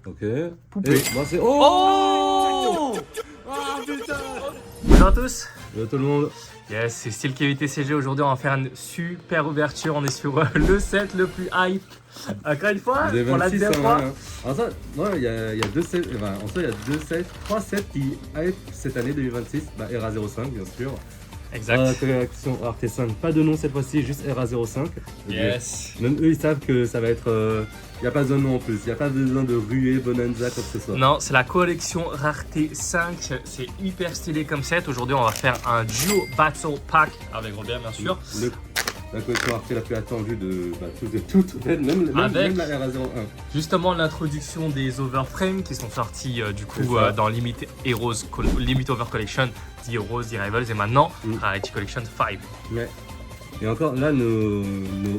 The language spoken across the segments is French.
Ok. Poupée. Et, bah, c'est... Oh Ah putain. Bonjour à tous. Yo tout le monde. Yes, c'est Style KVTCG. Aujourd'hui, on va faire une super ouverture. On est sur le set le plus hype. Encore une fois, Des pour la 26 deuxième fois. Alors ça, ouais, il y a deux sets, enfin, en soi il y a deux sets, trois sets qui hype cette année 2026. Bah ERA 05 bien sûr. Exact. Collection Arte 5, pas de nom cette fois-ci, juste ERA 05. Yes. Même eux ils savent que ça va être... Il n'y a pas besoin de nom en plus, il n'y a pas besoin de ruée, bonanza, quoi que ce soit. Non, c'est la collection Rareté 5. C'est hyper stylé comme set. Aujourd'hui, on va faire un duo Battle Pack avec Robert, bien sûr. La collection Arte la plus attendue de toutes, même la ERA 01. Justement, l'introduction des Overframes qui sont sortis du coup C'est ça. dans Limit Over Collection, The Heroes, The Rivals et maintenant Rarity Collection 5. Ouais. Et encore là, nos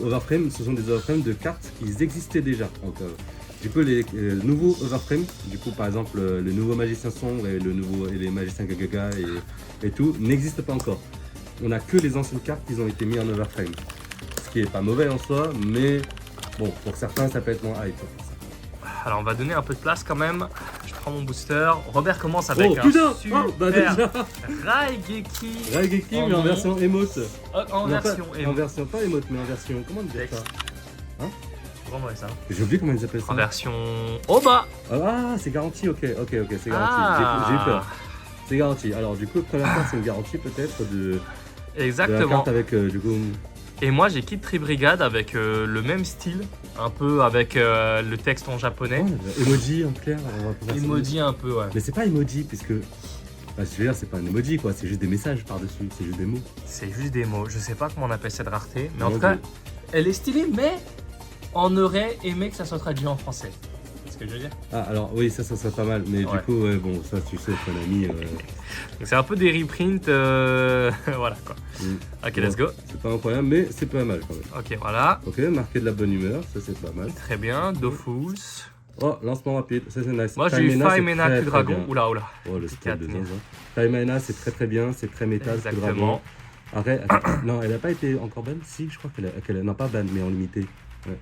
overframes, ce sont des overframes de cartes qui existaient déjà. Donc, du coup, les nouveaux overframes, du coup, par exemple, le nouveau Magicien Sombre et les Magiciens Gagaga et tout, n'existent pas encore. On a que les anciennes cartes qui ont été mises en overframe. Ce qui est pas mauvais en soi, mais bon, pour certains, ça peut être moins hype. Alors on va donner un peu de place quand même. Je prends mon booster. Robert commence avec un putain super bah déjà Raigeki. Raigeki, Oh mais en non. version emote. En Non, version pas, en émo. version, pas emote, mais en version, comment dire Texte. ça? Comment on dit ça? J'ai oublié comment ils appellent ça. En version Oba. Ah, c'est garanti, ok, c'est garanti. Ah. J'ai eu peur. C'est garanti. Alors, du coup, première carte, c'est une garantie peut-être de la Exactement. carte avec, du coup... Et moi j'ai Kid Tree Brigade avec le même style, un peu avec le texte en japonais. Emoji en clair. On va pouvoir Emoji un peu, ouais. Mais c'est pas emoji, puisque... Bah, je veux dire, c'est pas un emoji, quoi. C'est juste des messages par-dessus. C'est juste des mots. C'est juste des mots. Je sais pas comment on appelle cette rareté, mais en Mon tout cas, Dieu. elle est stylée, mais on aurait aimé que ça soit traduit en français. C'est ce que je veux dire. Ah, alors, oui, ça serait pas mal. Mais Ouais. du coup, ouais, bon, ça, tu sais, ton ami... Donc c'est un peu des reprints, voilà quoi. Ok, let's go. C'est pas incroyable, mais c'est pas mal quand même. Ok, voilà. Ok, marqué de la bonne humeur, ça c'est pas mal. Très bien, Do Fools. Oh, lancement rapide, ça c'est nice. Moi j'ai eu Taimena, c'est Faimena très, Q très Dragon. bien. Oula, oula. Oh, le Petit style de Katniss. zinzin. Taimena, c'est très bien, c'est très méta, ce dragon. Exactement. Après, non, elle a pas été encore ban. Si, je crois non, pas ban, mais en limité. Ouais.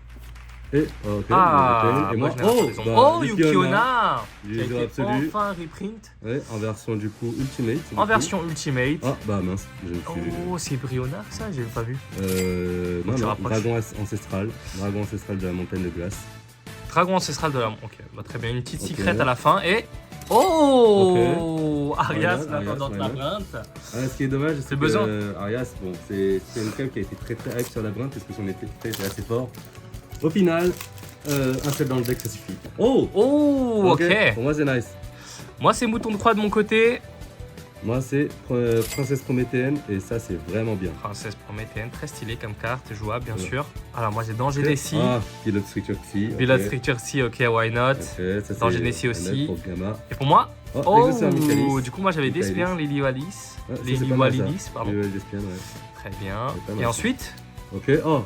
Et, ok, Ah, et moi, moi, je n'ai pas raison. Oh, Yukiona qui a J'ai été absolu. enfin reprint Ouais, en version du coup Ultimate. en version Ultimate. Ah, bah mince, je me suis... Oh, c'est Brionard ça, j'ai pas vu. Non, tu non, rapproches. dragon ancestral. Dragon ancestral de la montagne de glace. Dragon ancestral de la. Ok, bah, très bien, une petite Ok. secrète à la fin et. Oh, Arias, Voilà, l'intendante Arias, labyrinthe. Ah, ce qui est dommage, c'est que besoin. Arias, bon, c'est une cam qui a été très hype sur Labyrinthe parce que son effet était assez fort. Au final, un set dans le deck ça suffit. Oh, Oh, ok. Pour moi c'est nice. Moi, c'est Mouton de Croix de mon côté. Moi c'est Princesse Prométhéenne et ça c'est vraiment bien. Princesse Prométhéenne, très stylé comme carte, jouable bien sûr. Alors, moi, j'ai Danger Nessie. Ah, Pilot Structure Psy. Pilot Structure C, ok, why not. Ok, ça c'est Danger Nessie aussi. Pour Gamma. Et pour moi, Oh, Exauceur Michaelis. du coup, moi, j'avais Michaelis. Despian, Lily Wallis. Ah, ça, Lily c'est pas mal, ça. Wallis, pardon. Lily Despian, ouais. Très bien. C'est pas mal, Et ça. ensuite, Ok, oh,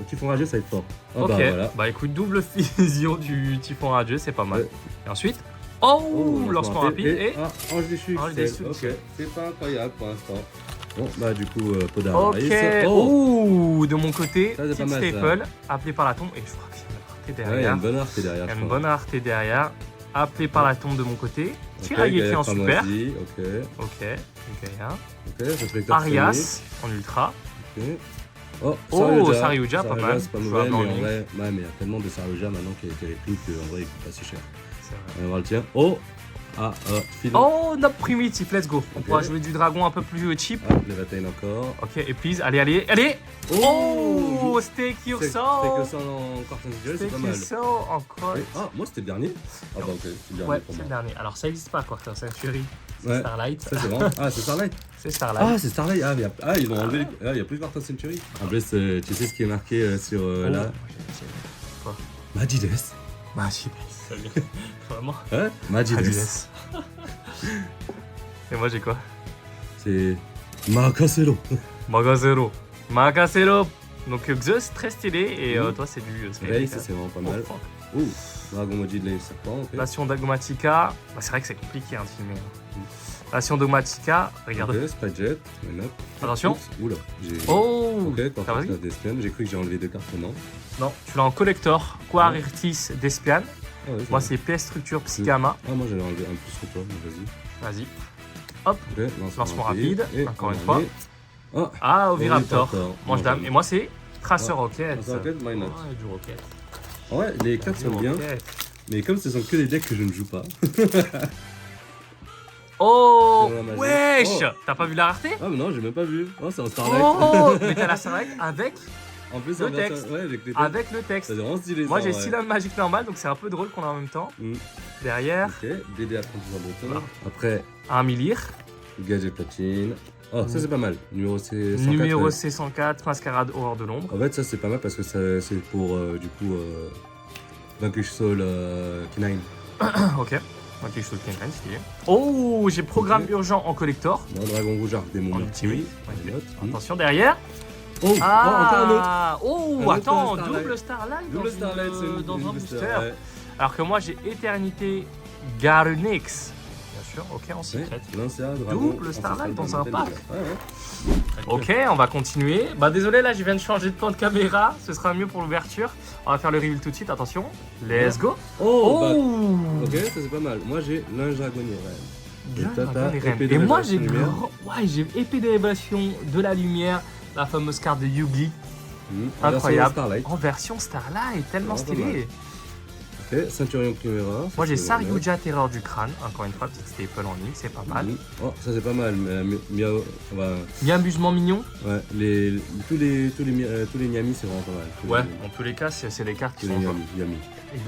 Typhon Rageux ça va être fort. Ah, ok, bah voilà. bah écoute, double fusion du Typhon radieux, c'est pas mal. Ouais. Et ensuite, oh, lancement rapide et... Ah, Ange déchu. Ange déchu. Ok, c'est pas incroyable pour l'instant. Bon, bah du coup, Poda Ok, Raïs. Oh, oh, de mon côté, Ça, c'est petite pas mal, staple, appelée par la tombe, et je crois que c'est une rareté ouais, il y a derrière. une bonne arte derrière. Il y a je une crois. bonne rareté derrière, appelée par la tombe de mon côté. Ok, Tirageki en super, Cramoisi, ok, ok, Gaïa. ok, réflecteur Arias en ultra, sonique, ok. Oh, Saryuja, pas mal. c'est pas mauvais, Jouable mais en en ligne. vrai, ouais, mais il y a tellement de Saryuja maintenant qui a été réplique qu'en vrai, il coûte pas si cher. c'est vrai. On va voir le tien. Oh, Philo. Oh, Nob Primitive, let's go. On Ok. pourra jouer du dragon un peu plus cheap. Ah, Levatane encore. Ok, et please, allez. Oh, Stake Your C'est que Soul. ça en Carton Duel, c'est Stake pas Your mal. Soul, encore. Ah, moi c'était le dernier. Ah bah ok, c'est le dernier Ouais, pour c'est le moi. dernier. Alors, ça n'existe pas, Quarter Century. C'est Ouais. Starlight. Ça c'est vraiment... Ah, c'est Starlight. C'est Starlight. Ah, c'est Starlight. Ah, mais ils l'ont enlevé. Ah, il y a plus Carton Century. En plus, tu sais ce qui est marqué sur Oh, là Quoi Magides. Magides. Vraiment Hein Magides. Magides. Et moi, j'ai quoi C'est Makasero. Magazero. Magazero. Donc, Xeus, très stylé. Et toi, c'est du Ray, ça c'est vraiment pas mal. Oh, fuck. Ouh, Dragon Maudit de l'Aïe Serpent. Ok. Passion Dogmatica. Bah, c'est vrai que c'est compliqué hein, de filmer. Passion Dogmatica. Regarde. Ok, Spyjet. Attention. Oups, oula. j'ai- Oh Ok, T'as Cortex vu Despian. J'ai cru que j'ai enlevé deux cartes, non. Non, tu l'as en collector. Quarirtis Despian. Ah ouais, Moi, vrai. c'est PS Structure Psygama. Ah, moi j'allais enlever un plus que toi, mais vas-y. Vas-y. Hop. Ok, Lancement rapide, Et encore on une en fois. est- Ah, Ah, Oviraptor. Oviraptor. Mange dame. Et moi, c'est Tracer Rocket. Tracer Rocket, why not? Ouais, du Rocket. ouais, les cartes sont bien, Rocket. mais comme ce sont que des decks que je ne joue pas. Oh, C'est la magie. wesh. Oh. T'as pas vu la rareté? Ah, mais non, j'ai même pas vu. Oh, c'est un Starlight. Oh, mais t'as la Starlight avec, En plus, le en version- texte. Ouais, avec les textes. avec le texte. C'est vraiment stylé. Moi, ça, j'ai ouais. Cylon Magic normal, donc c'est un peu drôle qu'on a en même temps. Mm. Derrière, Ok, BD à 30% de Voilà. temps. Après, un Milir. gadget platine. Oh, ça c'est pas mal. Numéro C104. Numéro ouais. C104, Mascarade Horreur de l'ombre. En fait, ça c'est pas mal parce que c'est pour du coup Vanquish Soul K9. Ok. Ok, je suis le stylé. Oh, j'ai programme Ok. urgent en collector. Non, Dragon Rouge, Arc Démon, En Mercury. ultimate. Why not? Attention derrière. Oh, oh, encore un autre. Ah, oh, Un autre attends, Starlight. double Starlight Double Starlight, c'est une dans un booster. booster. Ouais. Alors que moi j'ai Éternité Garunix. Bien sûr, ok, en secret. Lancia, Dragon, Double Starlight Ancestral dans un Tormented, pack. Ouais, ouais. Ok, on va continuer. Bah désolé, là je viens de changer de plan de caméra. Ce sera mieux pour l'ouverture. On va faire le reveal tout de suite. Attention, let's go. Oh, bah, Oh, ok, ça c'est pas mal. Moi j'ai Linge Dragonnier. Bien, Et Tata, les reines. épée de Et moi révélation j'ai lumière. ouais, j'ai épée de révélation de la lumière, la fameuse carte de Yugi, incroyable. Starlight. en version Starlight, tellement Vraiment pas stylé. Ok, Centurion Chimera. ça, Moi j'ai c'est vraiment Saryuja Terreur du crâne, encore une fois petite staple en ligne, c'est pas mal. bien. Oh, ça c'est pas mal. Mais Miao, Bien amusement mignon. ouais, tous les Miami c'est vraiment pas mal. Tous Ouais, les- en tous les cas c'est des cartes qui tous sont les Miami.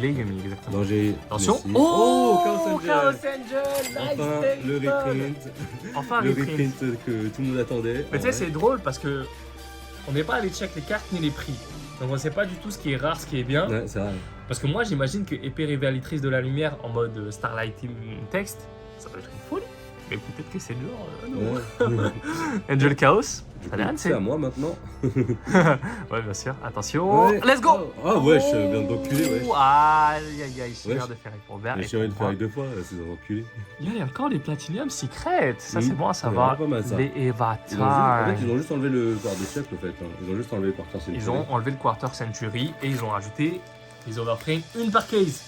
les Yumi exactement. Danger. Attention. Messi. Oh, Chaos Chaos Angel. Angel, nice Enfin, staple. le reprint. Enfin Le reprint. reprint que tout le monde attendait. Mais tu sais c'est drôle parce que on n'est pas allé check les cartes ni les prix. Donc on sait pas du tout ce qui est rare, ce qui est bien. Ouais, c'est vrai. Parce que moi j'imagine que épée révélatrice de la lumière en mode Starlight Team Text, ça doit être une folie. Mais peut-être que c'est dur. Ouais. Angel Chaos, Du allez coup, Anne, c'est à moi maintenant. Ouais bien sûr, attention, Ouais. let's go. Ah ouais, je viens d'enculer, ouais. Aïe aïe aïe, je Ouais. de faire pour vert. J'ai envie de faire avec 2 fois, c'est des enculés. Il y a encore les Platinum Secret, ça c'est bon à C'est savoir. vraiment pas mal, ça. Les Eva Ils ont, juste, en fait, ils Time. ont juste enlevé le quart de siècle, en fait. Hein. Ils ont juste enlevé le quarter century. Ils ont enlevé le Quarter Century et ils ont rajouté les Overframe une par case.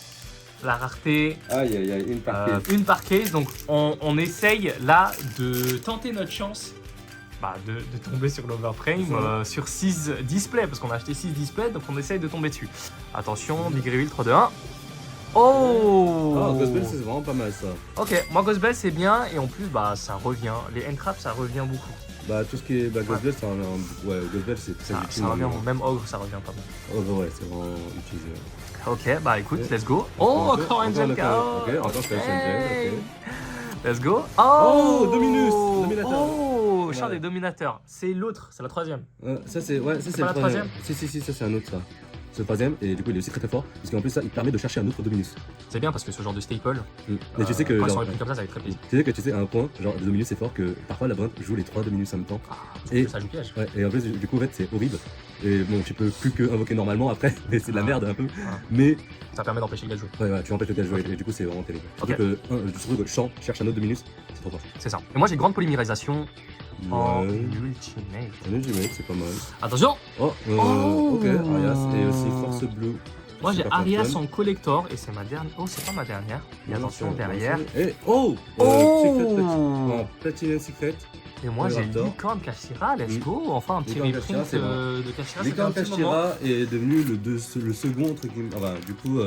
La rareté, Aïe aïe aïe, une partie. une par case, donc on essaye là de tenter notre chance de tomber sur l'Overframe C'est ça. sur 6 displays, parce qu'on a acheté 6 displays, donc on essaye de tomber dessus. Attention, Big Reveal 3, 2, 1. Oh Ah, Gospel, c'est vraiment pas mal ça. Ok, moi Ghostbell c'est bien, et en plus ça revient, les Entraps ça revient beaucoup. Bah, tout ce qui est Gospel, ça revient. Ouais, Gospel, c'est très Ça, utile. ça revient, normalement. même Ogre ça revient pas mal. Oh, bah ouais, c'est vraiment utilisé. Ok, bah écoute, Ok. let's go. Oh, Ok, encore Angel le Chaos. Ok, encore Chaos Angel, ok. Let's go. Oh, Dominus, Dominateur. Oh, chant Ouais. des dominateurs. C'est l'autre, c'est la troisième. Ça, c'est ouais, ça, c'est pas la le troisième. troisième Si, ça, c'est un autre, ça. C'est le troisième, et du coup, il est aussi très très fort, parce qu'en plus, ça, il permet de chercher un autre Dominus. C'est bien parce que ce genre de staple, Mais tu sais que. quand ils genre, sont répris comme ça va être très plaisir. tu sais que tu sais à un point, genre le Dominus c'est fort que parfois la brinte joue les 3 Dominus en même temps. Et Et- ça joue piège. Ouais, et en plus du coup en fait c'est horrible. Et bon tu peux plus que invoquer normalement après, mais c'est de la merde un peu. Mais Ça permet d'empêcher le gars de jouer. ouais, tu empêches le gars de jouer et du coup c'est vraiment terrible. Ok. Surtout que le champ cherche un autre Dominus, c'est trop fort. C'est ça. Et moi j'ai grande polymérisation en Ouais. ultimate. Un ultimate c'est pas mal. Attention. Oh, Oh. ok, Arias et aussi Force Blue. Moi j'ai Super Arias Phantom. en collector et c'est ma dernière. Oh c'est pas ma dernière. Et attention derrière. Et oh, Oh. Platinum Secret. Et moi j'ai Raptor. Licorne Kashira, let's go. Enfin un petit Licorne reprint Kashira, c'est bon. de Kashira. Licorne c'était un petit moment. Kashira est devenu le second entre guillemets. Enfin, du coup,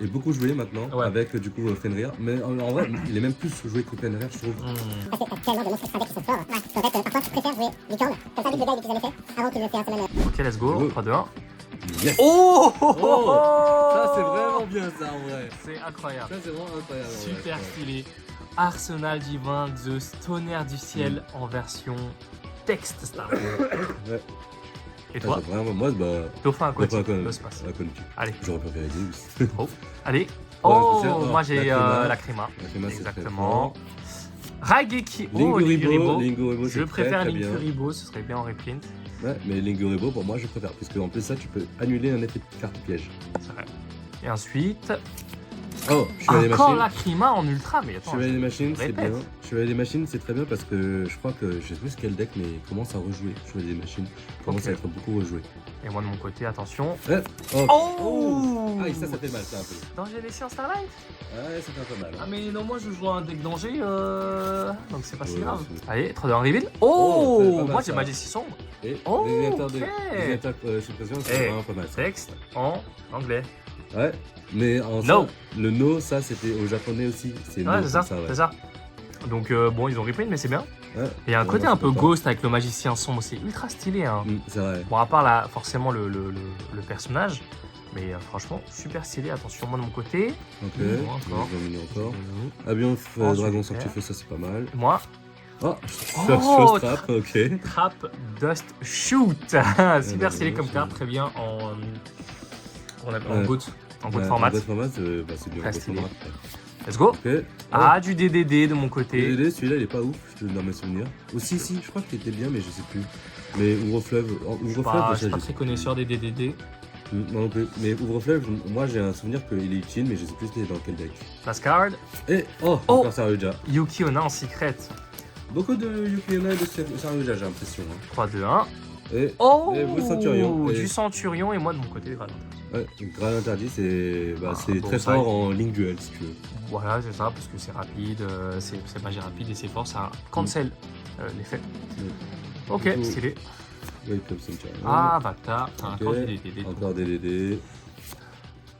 est beaucoup joué maintenant Ouais. avec du coup Fenrir. Mais en vrai, il est même plus joué que Fenrir, je trouve. Hmm. Parce que tellement de monstres extra decks qui sont forts. Ouais. En fait, parfois, je préfère jouer licorne. Comme ça, vite, le gars, il utilise un effet avant qu'il ne fait un seul Ok, let's go. Go. 3, 2, 1. Yes. Oh, Ça c'est vraiment bien ça en vrai. C'est incroyable. Ça c'est vraiment incroyable. en vrai. Super Ouais. stylé. Arsenal divin, Zeus, tonnerre du ciel en version texte Star Wars. Ouais. Et Ça, toi, c'est vraiment moi bah. dauphin aquatique, Dauphin le space. aquatique. Allez, J'aurais préféré Zeus. oh, allez. Ouais, Oh, c'est ça. moi j'ai la créma. La Créma, c'est très Exactement. fort. Raigeki, oh, Linguribo, Linguribo. Je c'est préfère très, très bien. Linguribo, ce serait bien en reprint. Ouais, mais Linguribo pour moi je préfère, puisque en plus ça tu peux annuler un effet de carte piège. C'est vrai. Et ensuite, Oh, je suis allé encore machine. la créma en ultra, mais attends. Chevalier des machines, c'est répète. bien. Chevalier des Machines, c'est très bien parce que je crois que je sais plus quel deck, mais il commence à rejouer. Chevalier des Machines commence Ok. à être beaucoup rejoué. Et moi de mon côté, attention. Ouais. Oh. Oh Ah, et ça fait mal, ça un peu. Danger laissé en Starlight. Ouais, ça fait un peu mal. Ah mais non, moi je joue un deck danger, donc c'est pas si Ouais, grave. c'est- Allez, 3-2-1 reveal. Oh, Oh, c'est pas mal, moi j'ai ça. Majesty sombre. Et Oh, les attaques ok. les attaques suppression, c'est Eh, vraiment pas mal ça. Texte en anglais. Ouais. Mais en No. ça, le no, ça c'était au japonais aussi. C'est Ouais, no c'est ça, comme ouais. c'est ça. Donc bon, ils ont reprint, mais c'est bien. Ouais. Et il y a un Ouais, côté moi, un je peu suis content. ghost avec le magicien sombre, c'est ultra stylé. Hein. C'est vrai. Bon, à part là, forcément le personnage, mais franchement, super stylé. Attention, moi de mon côté. Ok. Bon, encore. Je vais miner encore. Avion Oh, dragon super. sanctifié, ça c'est pas mal. Moi, Oh, Oh, trap, ok. Trap Dust Shoot. Super stylé bien, comme c'est carte, bien. très bien en Ouais. GOAT. En GOAT Ouais, format. en GOAT format, c'est bien. Très GOAT stylé. format. Let's go. Ok. Ah, du DDD de mon côté. DDD, celui-là il est pas ouf, je te dans mes souvenirs. Aussi, si, je crois qu'il était bien, mais je sais plus. Mais Ouvre-Fleuve, Je suis ça, pas je très sais connaisseur plus. des DDD. Moi non plus. Mais Ouvre-Fleuve, moi j'ai un souvenir qu'il est utile, mais je sais plus c'était dans quel deck. Last card. Et oh, Oh. encore Saruja. Yuki Onna en secret. Beaucoup de Yuki-Onna et de Saruja, j'ai l'impression. Hein. 3-2-1. Et Oh, Et vous, Centurion. Et- du Centurion et moi de mon côté, voilà. ouais, Graal interdit, c'est Ah, c'est bon, très ça, fort en ligne duel si tu veux. Voilà, c'est ça, parce que c'est rapide, c'est magie rapide et c'est fort, ça cancel l'effet. Ok, Du coup, stylé. Wake Up Centurion. Ah, bâtard, t'as Ok. encore du DDD. Encore des DD.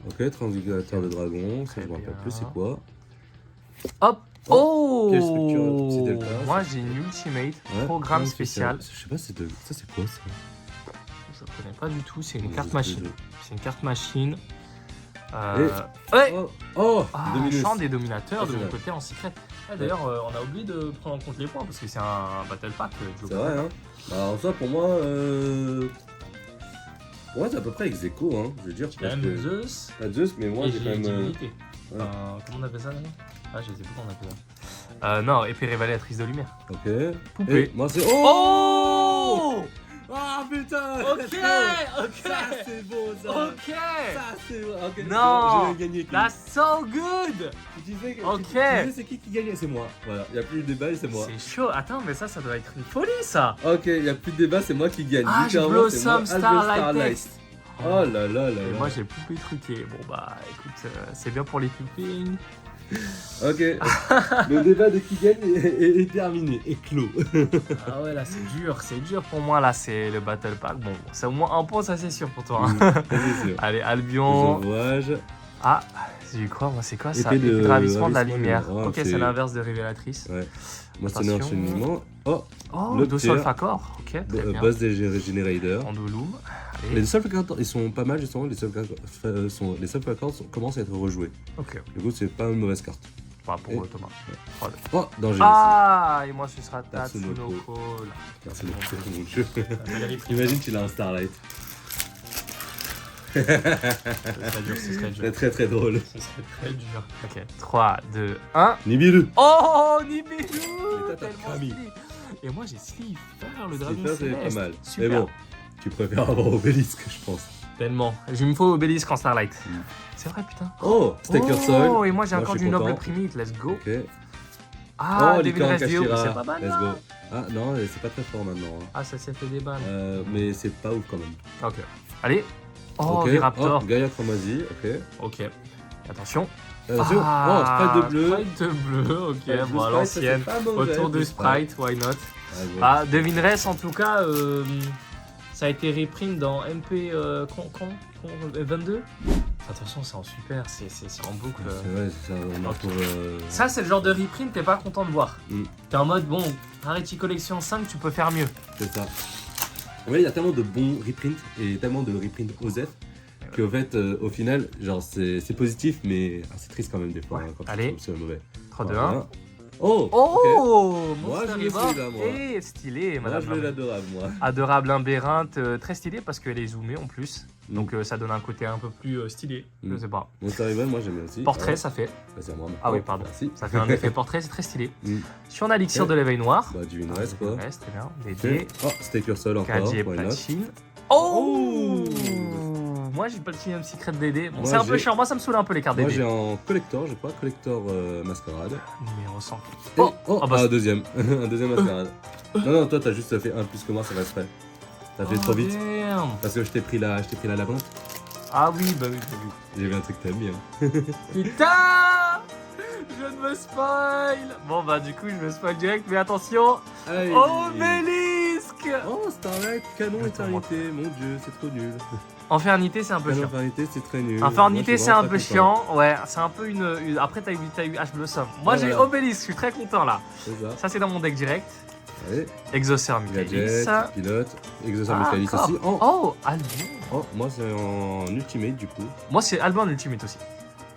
Ok, transfigurateur de dragon, ça Très je me rappelle bien. plus c'est quoi. Hop. Oh, Quelle structure, petit delta, moi ça. j'ai une ultimate, Ouais, programme ouais, spécial. Je sais pas, ça c'est quoi ça? Je connais pas du tout, c'est une Ouais, carte je- machine. C'est une carte machine. Et- Ouais. Oh, oh Ah, Dominus. champ des dominateurs Ah, de c'est mon vrai. côté en secret. Ah, D'ailleurs, on a oublié de prendre en compte les points parce que c'est un battle pack. C'est vrai, hein. Bah, en soi, pour moi, c'est à peu près ex aequo, hein. Je veux dire, J'ai quand parce même que. Zeus Pas Zeus, mais moi et j'ai quand j'ai même. divinité. ouais. Comment on appelle ça d'ailleurs? Ah, je sais plus comment on appelle ça. Non, épée révélatrice de lumière. Ok. Poupée. Et moi c'est. Oh, Ah putain Ok, let's go. ok. Ça c'est beau ça Ok. Ça c'est beau. Ok, Non. je vais gagner. That's so good. Tu disais, Ok. tu disais c'est qui gagnait? C'est moi. Voilà, il n'y a plus de débat et c'est moi. C'est chaud. Attends, mais ça doit être une folie ça. Ok, il n'y a plus de débat, c'est moi qui gagne. Ah, je Littéralement, c'est moi, Blossom Albert Starlight Text. Oh là là là Et là. moi j'ai poupée truquée. Bon bah écoute, c'est bien pour les pupilles. Ok, le débat de qui gagne est terminé, est clos. Ah ouais, là c'est dur pour moi. Là c'est le battle pack. Bon, c'est au moins un point, ça c'est sûr pour toi. Hein. C'est sûr. Allez, Les Albion. ouvrages. Ah, j'ai quoi moi? C'est quoi ça? Épée de Ravissement de la ravissement de lumière. lumière. Ouais, Ok, c'est- c'est l'inverse de révélatrice. Ouais. Moi c'est un Attention. enchaînement. Oh, Oh, Le deux tiers. Solfacor. Ok, très bien. boss des Generator. Andoloum. Allez. Les Solfacors, ils sont pas mal justement. Les Solfacors commencent à être rejoués. Ok, Du coup, c'est pas une mauvaise carte. bah pour Et- Thomas. Oh, danger Ah, et moi ce sera Tatsunoko. Tatsunoko. là. ici. C'est mon jeu. Valérie Tricot. Imagine qu'il a un Starlight. Ce serait dur, ce serait dur. C'est très très drôle. Ce serait très dur. Ok, 3, 2, 1. Nibiru. Oh, Nibiru Et t'as tellement Kami. stylé. Et moi j'ai Slifer, le dragon Slipper, c'est céleste. pas mal. Super. Mais bon, tu préfères avoir Obélisque, je pense. Tellement. Je me faut Obélisque en Starlight. Mm. C'est vrai, putain. Oh, Staker Soul. Oh, et moi j'ai Moi, encore je suis du Noble content. Primate, let's go. Ok. Ah, oh, Devil Licorne Rescue, Kashira. c'est pas mal. Let's là. go. Ah non, c'est pas très fort maintenant. Hein. Ah, ça s'est fait des balles. Mais c'est pas ouf quand même. Ok. Allez. Oh, ok. Viraptor. Oh, Gaia Chromasie, ok. Ok. Attention. Attention. Oh, Sprite de bleu. Sprite de bleu, ok. Sprite de Bon, à Sprite, l'ancienne. ça, c'est pas mauvais, Autour de le Sprite, why not? Ah, bon. Ah, Devineresse, en tout cas, ça a été reprint dans MP 22. Attention, c'est en super, c'est en boucle. C'est vrai, c'est ça. On a Ok. pour. Ça, c'est le genre de reprint, t'es pas content de voir. Mm. T'es en mode, bon, Rarity Collection 5, tu peux faire mieux. C'est ça. Ouais, il y a tellement de bons reprints et tellement de reprints OZEF qu'au fait, au final, genre c'est positif, mais c'est triste quand même des fois Ouais. hein, quand Allez. c'est mauvais. 3, 2, 1. Voilà. Oh, ok. Oh, Moi, Monster je l'ai River. celui-là, moi. Et stylé, Moi, madame. je veux l'adorable, moi. Adorable imbérinte, très stylé parce qu'elle est zoomée en plus. Donc ça donne un côté un peu plus stylé. Je Mm. sais pas. Monster River, moi j'aime bien aussi. Portrait, Ouais. ça fait. Bah, c'est à moi. Ah oui, maintenant. pardon. Merci. Ça fait un effet portrait, c'est très stylé. Mm. Si on a l'élixir de l'éveil noir. Bah, Divine Rest, quoi. Reste, très bien. Ok. DD, Oh, Staker Soul encore. KG why not? platine. Oh, moi j'ai Platinum Secret DD. Bon, Moi, c'est un peu j'ai- chiant. Moi, ça me saoule un peu les cartes Moi DD. j'ai en collector, je crois, collector mascarade. Numéro 100. Et- Ah bah, un deuxième. Un deuxième mascarade. Non, toi t'as juste fait un plus que moi, ça va se faire. T'as fait trop vite. Damn. Parce que je t'ai pris la lavande. Ah oui, bah oui, bah oui. J'ai vu un truc que t'aimes bien. Putain! Je ne me spoil! Bon bah du coup je me spoil direct, mais attention! Aïe. Obélisque! Oh, Starlight, canon Attends, éternité, mon dieu, c'est trop nul. Infernité c'est un peu Canon chiant. éternité, c'est très nul. Infernité Moi, je suis c'est un vraiment peu très content. chiant, ouais, c'est un peu une... Après t'as eu H Blossom. Moi Ouais, j'ai voilà. Obélisque, je suis très content là. C'est ça. Ça c'est dans mon deck direct. Allez, Exauceur Michaelis. gadget, pilote, exauceur Ah, Michaelis encore. aussi. Oh, Oh, Albion. oh, moi c'est en ultimate du coup. Moi c'est Albion en Ultimate aussi.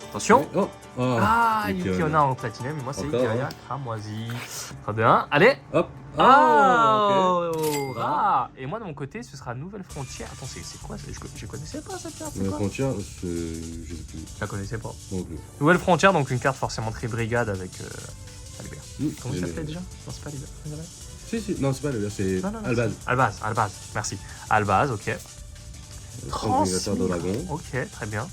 Attention! Oh, oh. Ah, Yukiona. Yukiona en platinum, et moi c'est Encore, Ikaya hein. cramoisi. 3, 2, 1, allez! Hop. Ah, ok. ah. Et moi de mon côté, ce sera Nouvelle Frontière. Attends, c'est quoi ça? Je connaissais pas cette carte, c'est La quoi? frontière, je sais plus. Je la connaissais pas. Non plus. Nouvelle Frontière, donc une carte forcément très brigade avec Albert. Comment il J'ai- s'appelait déjà? Non, c'est pas Albert. Si, non, c'est pas le c'est Non, non, non, Albaz. Albaz, merci. Albaz, ok. Transmigrateur de dragon. Ok, très bien.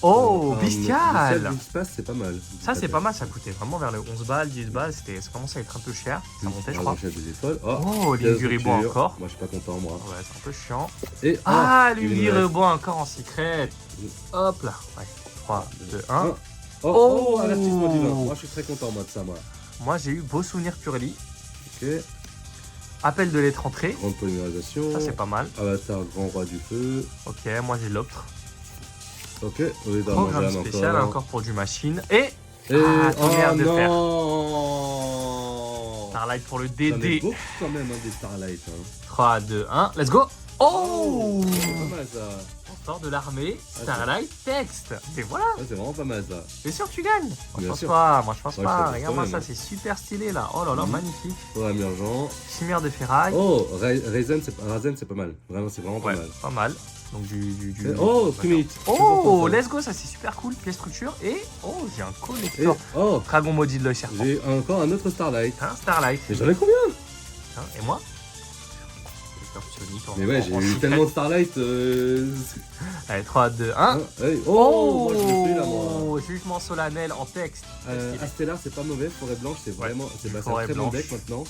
Oh, bestial! L'espace, c'est pas mal. Ça, c'est pas mal, ça coûtait vraiment vers les 11 balles, 10 balles, ça commençait à être un peu cher. Ça montait, je crois. Des étoiles. Oh, Oh, ligne du pièce de ruban culture. encore. Moi, je suis pas content, moi. Ouais, c'est un peu chiant. Et Ah, il ligne me du reste- ruban encore en secret. Hop là. Ouais. 3, 2, 1. Oh, Oh. oh, avertissement divin. Moi, je suis très content, moi, de ça, moi. Moi, j'ai eu Beau Souvenir Purely. Ok. Appel de lettre entrée. Grande polymérisation. Ça, c'est pas mal. Avatar, grand roi du feu. Ok, moi, j'ai l'Optre. Ok. Oui, dans Programme Manjane spécial, encore pour du machine. Et Et Ah, tonnerre de fer. non. Starlight pour le J'en ai DD. beaucoup quand même, hein, des Starlight. Hein. 3, 2, 1. Let's go. Oh, C'est pas mal, ça. Encore de l'armée. Starlight Text. Et voilà. Ouais, c'est vraiment pas mal, ça. T'es sûr que tu gagnes? Moi, je Bien pense sûr. pas. Moi, je pense Ouais, pas. je pense Regarde-moi quand ça, même. c'est super stylé là. Oh là là, Mhm. magnifique. Programme urgent. Chimère de ferraille. Oh, Razen, c'est pas mal. Vraiment, c'est vraiment Ouais, pas mal. pas mal. Donc du... Oh, Primate. Oh, let's go, ça c'est super cool. Pièce structure. Et oh, j'ai un Et, collector. oh, Dragon maudit de l'œil serpent. j'ai encore un autre Starlight. Un Starlight. Mais j'en ai combien? Hein, et moi Sonic en- Mais ouais, j'ai en eu secret. tellement de Starlight. Allez, 3, 2, 1. Hey, oh, moi je le fais là, moi. Jugement solennel en texte. Astellar, c'est pas mauvais. Forêt blanche, c'est vraiment. C'est un Forêt très bon blanche. deck maintenant.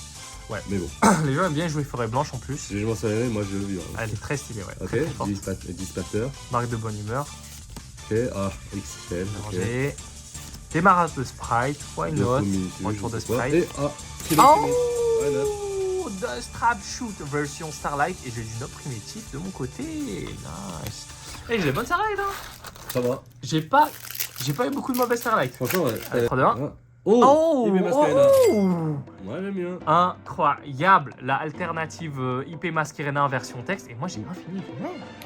Ouais. Mais bon, Les gens aiment bien jouer forêt blanche en plus. jugement solennel, moi je le vis. Hein. Elle est très stylée, ouais. Ok, Très, très forte. dissipateur. Marque de bonne humeur. Ok, ah, XL. Ok. Danger. Démarrage de sprite. Why Deux not? community, Retour je de sais pas. sprite. Et ah, Killer Primate. Why not? Oh, Dust Trap Shoot version Starlight. Et j'ai du note primitif de mon côté. Nice. Et j'ai des bonnes Starlight, hein. Ça va. J'ai pas eu beaucoup de mauvaises Starlight. Franchement, ouais. Allez, 3, 2, 1. Oh, IP Masquerena. oh. Moi j'aime bien. Incroyable. La alternative IP Masquerena en version texte. Et moi j'ai infini.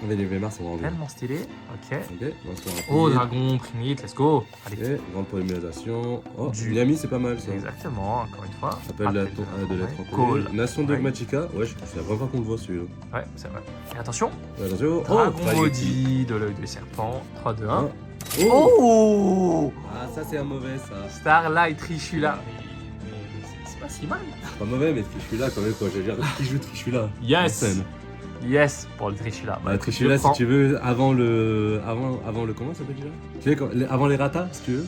Les VMR sont vraiment bien. Tellement stylé. Ok. Ok, on se rapide. Oh, dragon, primite, let's go. Allez. Ok, grande polymérisation. Oh, Du- Miami, c'est pas mal ça. Exactement, encore une fois. Appel de lettres en Call. Nation Ouais. Dogmatica. Ouais, c'est la première fois qu'on le voit celui-là. Ouais, c'est vrai. Et attention. Attention. Dragon Valioti. maudit de l'œil de serpent. 3, 2, 1. Hein. Oh. Oh, Ah, ça c'est un mauvais ça. Starlight Trichula. C'est pas si mal. C'est pas mauvais, mais Trichula quand même, quoi. Je veux dire, qui joue Trichula? Yes. En scène. Yes, pour le Trichula. Bah, Trichula, si tu veux, avant le. Avant le. Comment ça s'appelle déjà? Tu sais, avant les ratas, si tu veux.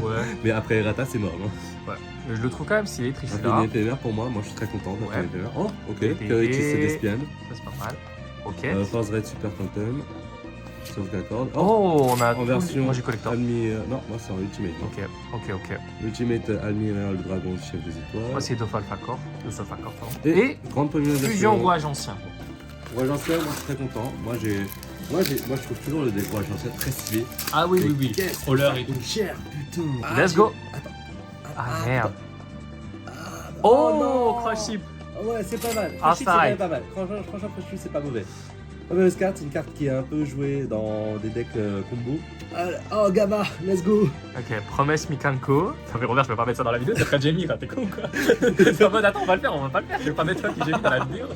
Ouais. Mais après les ratas, c'est mort. Hein. Mais je le trouve quand même stylé, Un Trichula. peu éphémère pour moi, je suis très content d'un Ouais. peu éphémère. Oh, ok. DD. Curitis et Despian. Ça, c'est pas mal. Ok. Force Red Super Quantum. Sauvegarde. Oh, on a En tout- version Moi j'ai collector. non, moi c'est en Ultimate. Ok. Ultimate Admiral Dragon, chef des étoiles. Moi c'est Dofalfacor. Pardon. Et, Et grande polymérisation. Fusion rouage ancien. Rouage ancien, moi je suis très content. Moi je trouve toujours le deck rouage ancien très stylé. Ah oui, oui, oui. Qu'est-ce Oh, l'heure que ça et tout. coûte cher, putain. Let's go. Attends. Ah merde. Oh Oh, non. Crush Ship. Ouais, c'est pas mal. Ah, Crush Ship, Starlight. c'est pas mal. Franchement, Crush Ship, c'est pas mauvais. Mauvaise carte, c'est une carte qui est un peu jouée dans des decks combo. Oh, Gamma, let's go. Ok, promesse Mikanko. Non mais Robert, je peux pas mettre ça dans la vidéo, ça ferait Jamie, t'es con quoi. C'est en mode attends, on va le faire. Je vais pas mettre toi qui Jamie dans la vidéo.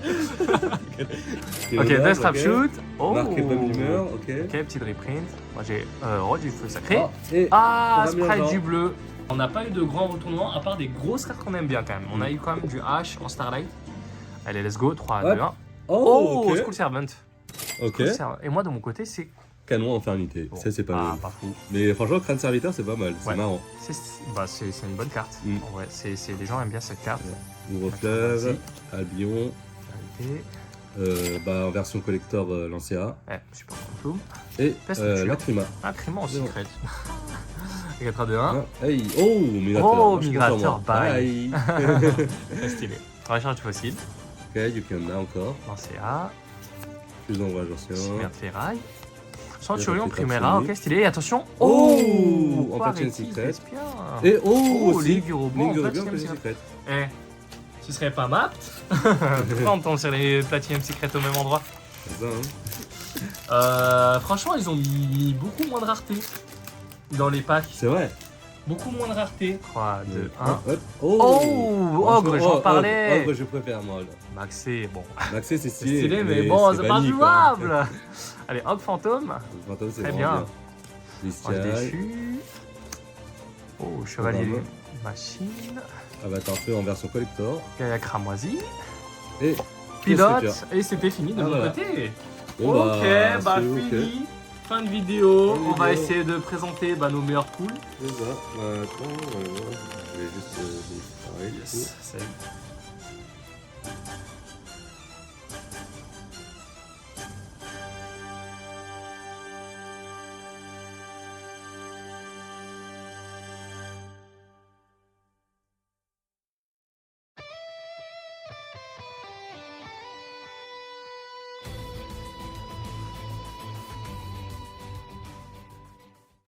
Ok, Death Trap Shoot. Oh. Marqué bonne humeur, ok. Ok, petit reprint. Moi j'ai Roi du feu sacré. Oh, et Ah, programme Sprite urgent. du bleu. On n'a pas eu de grands retournements à part des grosses cartes qu'on aime bien quand même. On a eu quand même du H en Starlight. Allez, let's go, 3, Hop. 2, 1. Oh, Oh, ok. School Servant. Ok. Et moi, de mon côté, c'est... Canon infernité. Bon. Ça, c'est pas Ah, mal. pas fou. Mais franchement, crâne serviteur, c'est pas mal. C'est Ouais. marrant. C'est une bonne carte. Mm. En vrai, les gens aiment bien cette carte. Nouveau fleuve, Vas-y. Albion. Qualité. En version collector Lancea. Ouais, super fantôme. Et Peste Lacrima. Ah, Criment en C'est bon. secret. 4 de 1. Ah, hey. Oh, migrateur. Oh, Moi, je suis content, migrateur, moi. bye. Bye. Très stylé. Recharge du fossile. Ok, Yukionna encore. Lancea. Plus d'envoi ancien. Cimère de ferraille. Centurion, Fait Primera. Tatsumi. Ok, stylé. Attention. Oh, en Quoi, Platinum Rétis, Secret. Vespia. Et oh, Oh, aussi. Ligurobo en Ligurobo en Platinum Platinum Secret. Secret. Eh, tu serais pas mapt Pourquoi on tombe sur les Platinum Secret au même endroit? C'est ça, hein. Franchement, ils ont mis beaucoup moins de rareté dans les packs. C'est vrai. Beaucoup moins de rareté. 3, 2, 1. Hop. Oh, Ogre, j'en parlais. Ogre, je préfère, moi. Là. Maxé, bon. Maxé, c'est C'est stylé. stylé, mais bon, c'est pas banni, quoi. jouable. Allez, Ogre Fantôme. Le fantôme, c'est Très vraiment bien. Ange Bestial. déchu. Oh, Chevalier Programme. Machine. Avatar feu en version collector. Gaïa Cramoisi. Et Pilote. Structure. Et c'était fini de Ah, mon voilà. côté. Bon, Ok, bah c'est ok. fini. Fin de vidéo. Fin de On va vidéo. essayer de présenter nos meilleures poules. C'est ça. Maintenant, je vais juste pareil. du coup. Salut.